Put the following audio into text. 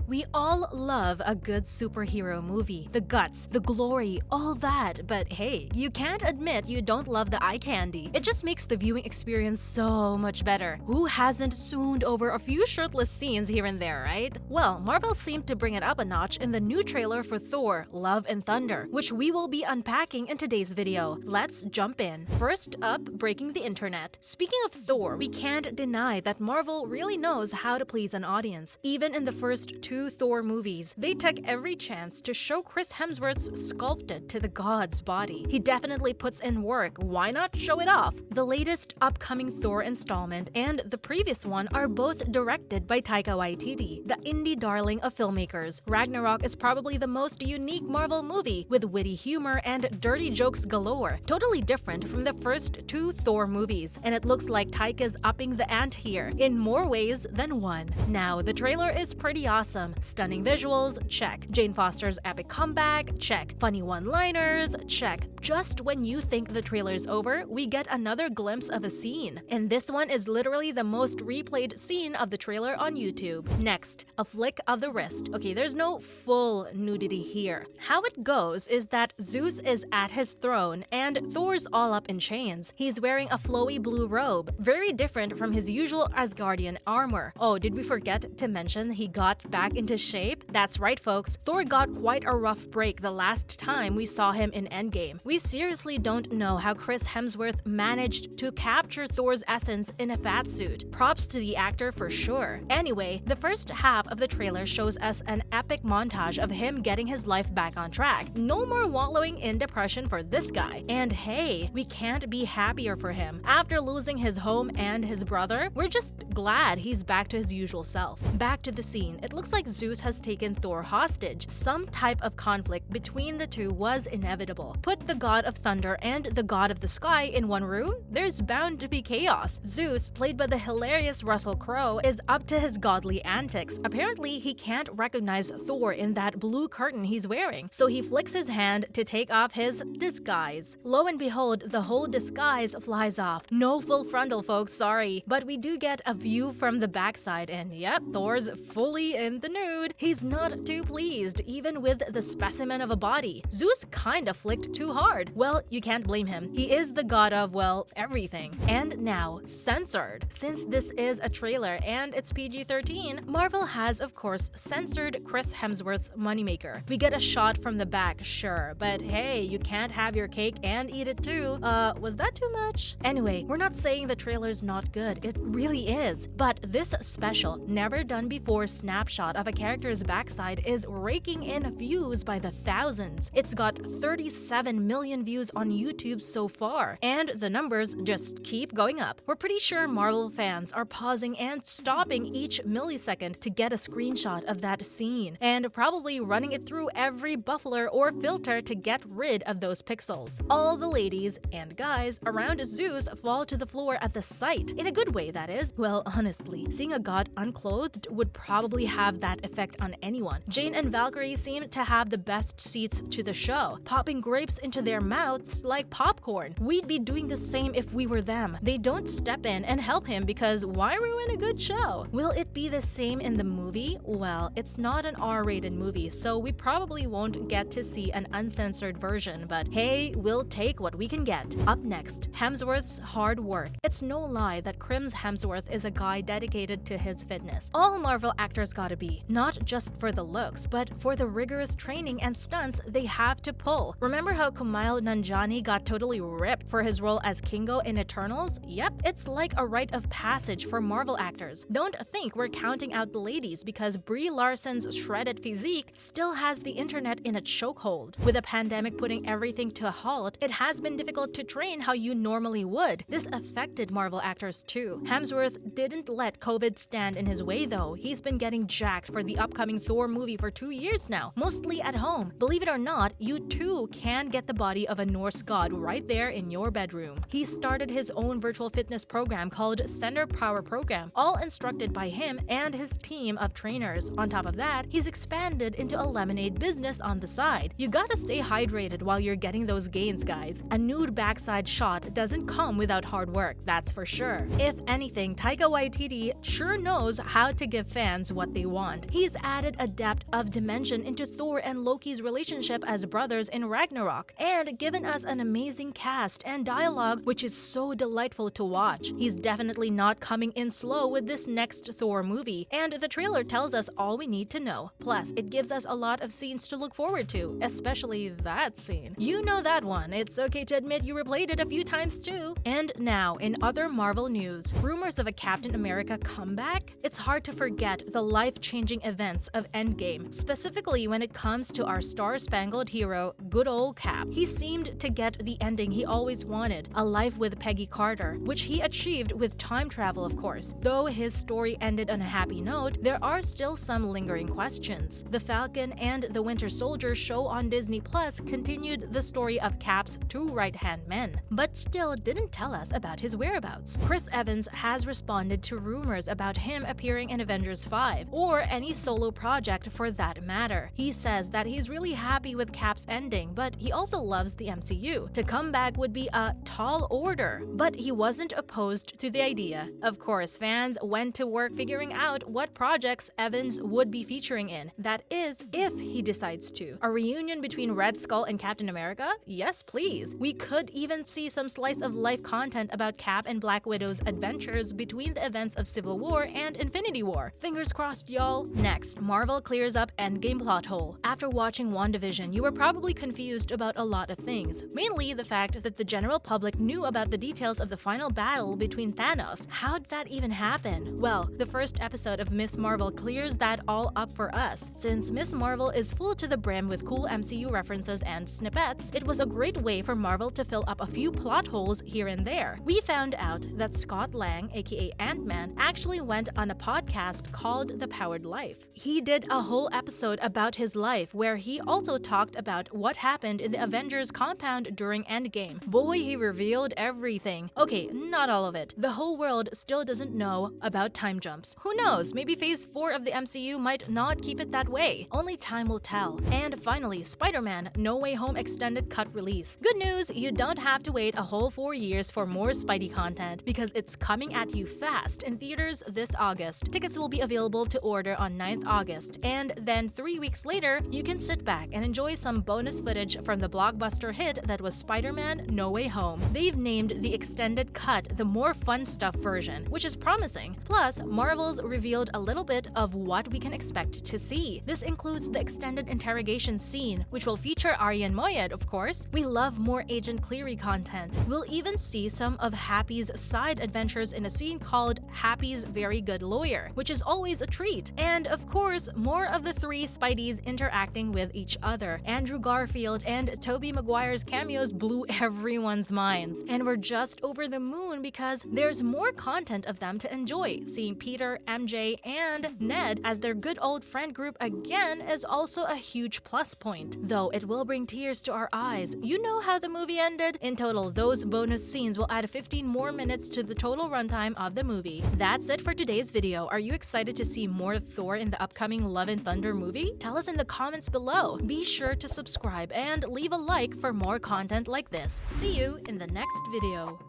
We all love a good superhero movie. The guts, the glory, all that. But hey, you can't admit you don't love the eye candy. It just makes the viewing experience so much better. Who hasn't swooned over a few shirtless scenes here and there, right? Well, Marvel seemed to bring it up a notch in the new trailer for Thor: Love and Thunder, which we will be unpacking in today's video. Let's jump in. First up, breaking the internet. Speaking of Thor, we can't deny that Marvel really knows how to please an audience. Even in the first two Thor movies, they took every chance to show Chris Hemsworth's sculpted to the god's body. He definitely puts in work, why not show it off? The latest upcoming Thor installment and the previous one are both directed by Taika Waititi, the indie darling of filmmakers. Ragnarok is probably the most unique Marvel movie, with witty humor and dirty jokes galore. Totally different from the first two Thor movies, and it looks like Taika's upping the ante here, in more ways than one. Now, the trailer is pretty awesome. Stunning visuals, check. Jane Foster's epic comeback, check. Funny one-liners, check. Just when you think the trailer's over, we get another glimpse of a scene. And this one is literally the most replayed scene of the trailer on YouTube. Next, a flick of the wrist. Okay, there's no full nudity here. How it goes is that Zeus is at his throne and Thor's all up in chains. He's wearing a flowy blue robe, very different from his usual Asgardian armor. Oh, did we forget to mention he got back into shape? That's right, folks. Thor got quite a rough break the last time we saw him in Endgame. We seriously don't know how Chris Hemsworth managed to capture Thor's essence in a fat suit. Props to the actor for sure. Anyway, the first half of the trailer shows us an epic montage of him getting his life back on track. No more wallowing in depression for this guy. And hey, we can't be happier for him. After losing his home and his brother, we're just glad he's back to his usual self. Back to the scene. It looks like Zeus has taken Thor hostage. Some type of conflict between the two was inevitable. Put the god of thunder and the god of the sky in one room, there's bound to be chaos. Zeus, played by the hilarious Russell Crowe, is up to his godly antics. Apparently, he can't recognize Thor in that blue curtain he's wearing, so he flicks his hand to take off his disguise. Lo and behold, the whole disguise flies off. No full frontal, folks, sorry. But we do get a view from the backside, and yep, Thor's fully in the nude. He's not too pleased, even with the specimen of a body. Zeus kinda flicked too hard. Well, you can't blame him. He is the god of, well, everything. And now, censored. Since this is a trailer and it's PG-13, Marvel has, of course, censored Chris Hemsworth's moneymaker. We get a shot from the back, sure, but hey, you can't have your cake and eat it too. Was that too much? Anyway, we're not saying the trailer's not good. It really is. But this special, never done before snapshot of a character's backside is raking in views by the thousands. It's got 37 million views on YouTube so far, and the numbers just keep going up. We're pretty sure Marvel fans are pausing and stopping each millisecond to get a screenshot of that scene, and probably running it through every buffler or filter to get rid of those pixels. All the ladies and guys around Zeus fall to the floor at the sight. In a good way, that is. Well, honestly, seeing a god unclothed would probably have that effect on anyone. Jane and Valkyrie seem to have the best seats to the show, popping grapes into their mouths like popcorn. We'd be doing the same if we were them. They don't step in and help him because why ruin a good show? Will it be the same in the movie? Well, it's not an R-rated movie, so we probably won't get to see an uncensored version, but hey, we'll take what we can get. Up next, Hemsworth's hard work. It's no lie that Chris Hemsworth is a guy dedicated to his fitness. All Marvel actors gotta be, not just for the looks, but for the rigorous training and stunts they have to pull. Remember how Kumail Nanjiani got totally ripped for his role as Kingo in Eternals? Yep, it's like a rite of passage for Marvel actors. Don't think we're counting out the ladies because Brie Larson's shredded physique still has the internet in a chokehold. With a pandemic putting everything to a halt, it has been difficult to train how you normally would. This affected Marvel actors too. Hemsworth didn't let COVID stand in his way though. He's been getting jacked for the upcoming Thor movie for 2 years now, mostly at home. Believe it or not, you too can get the body of a Norse god right there in your bedroom. He started his own virtual fitness program called Center Power Program, all instructed by him and his team of trainers. On top of that, he's expanded into a lemonade business on the side. You gotta stay hydrated while you're getting those gains, guys. A nude backside shot doesn't come without hard work, that's for sure. If anything, Taika Waititi sure knows how to give fans what they want. front. He's added a depth of dimension into Thor and Loki's relationship as brothers in Ragnarok, and given us an amazing cast and dialogue which is so delightful to watch. He's definitely not coming in slow with this next Thor movie, and the trailer tells us all we need to know. Plus, it gives us a lot of scenes to look forward to, especially that scene. You know that one. It's okay to admit you replayed it a few times too. And now, in other Marvel news, rumors of a Captain America comeback? It's hard to forget the life-changing events of Endgame, specifically when it comes to our star-spangled hero, good old Cap. He seemed to get the ending he always wanted, a life with Peggy Carter, which he achieved with time travel, of course. Though his story ended on a happy note, there are still some lingering questions. The Falcon and the Winter Soldier show on Disney Plus continued the story of Cap's two right-hand men, but still didn't tell us about his whereabouts. Chris Evans has responded to rumors about him appearing in Avengers 5, or any solo project for that matter. He says that he's really happy with Cap's ending, but he also loves the MCU. To come back would be a tall order, but he wasn't opposed to the idea. Of course, fans went to work figuring out what projects Evans would be featuring in. That is, if he decides to. A reunion between Red Skull and Captain America? Yes, please. We could even see some slice of life content about Cap and Black Widow's adventures between the events of Civil War and Infinity War. Fingers crossed, y'all. Next, Marvel clears up Endgame plot hole. After watching WandaVision, you were probably confused about a lot of things, mainly the fact that the general public knew about the details of the final battle between Thanos. How'd that even happen? Well, the first episode of Miss Marvel clears that all up for us. Since Miss Marvel is full to the brim with cool MCU references and snippets, it was a great way for Marvel to fill up a few plot holes here and there. We found out that Scott Lang, aka Ant-Man, actually went on a podcast called The Powered Life. He did a whole episode about his life where he also talked about what happened in the Avengers compound during Endgame. Boy, he revealed everything. Okay, not all of it. The whole world still doesn't know about time jumps. Who knows, maybe Phase 4 of the MCU might not keep it that way. Only time will tell. And finally, Spider-Man No Way Home Extended Cut release. Good news, you don't have to wait a whole 4 years for more Spidey content, because it's coming at you fast in theaters this August. Tickets will be available to order on 9th August, and then 3 weeks later, you can sit back and enjoy some bonus footage from the blockbuster hit that was Spider-Man No Way Home. They've named the extended cut the more fun stuff version, which is promising. Plus, Marvel's revealed a little bit of what we can expect to see. This includes the extended interrogation scene, which will feature Aryan Moyed, of course. We love more Agent Cleary content. We'll even see some of Happy's side adventures in a scene called Happy's Very Good Lawyer, which is always a treat. And of course, more of the three Spideys interacting with each other. Andrew Garfield and Tobey Maguire's cameos blew everyone's minds, and we're just over the moon because there's more content of them to enjoy. Seeing Peter, MJ, and Ned as their good old friend group again is also a huge plus point. Though it will bring tears to our eyes. You know how the movie ended? In total, those bonus scenes will add 15 more minutes to the total runtime of the movie. That's it for today's video. Are you excited to see more of Thor in the upcoming Love and Thunder movie? Tell us in the comments below. Be sure to subscribe and leave a like for more content like this. See you in the next video.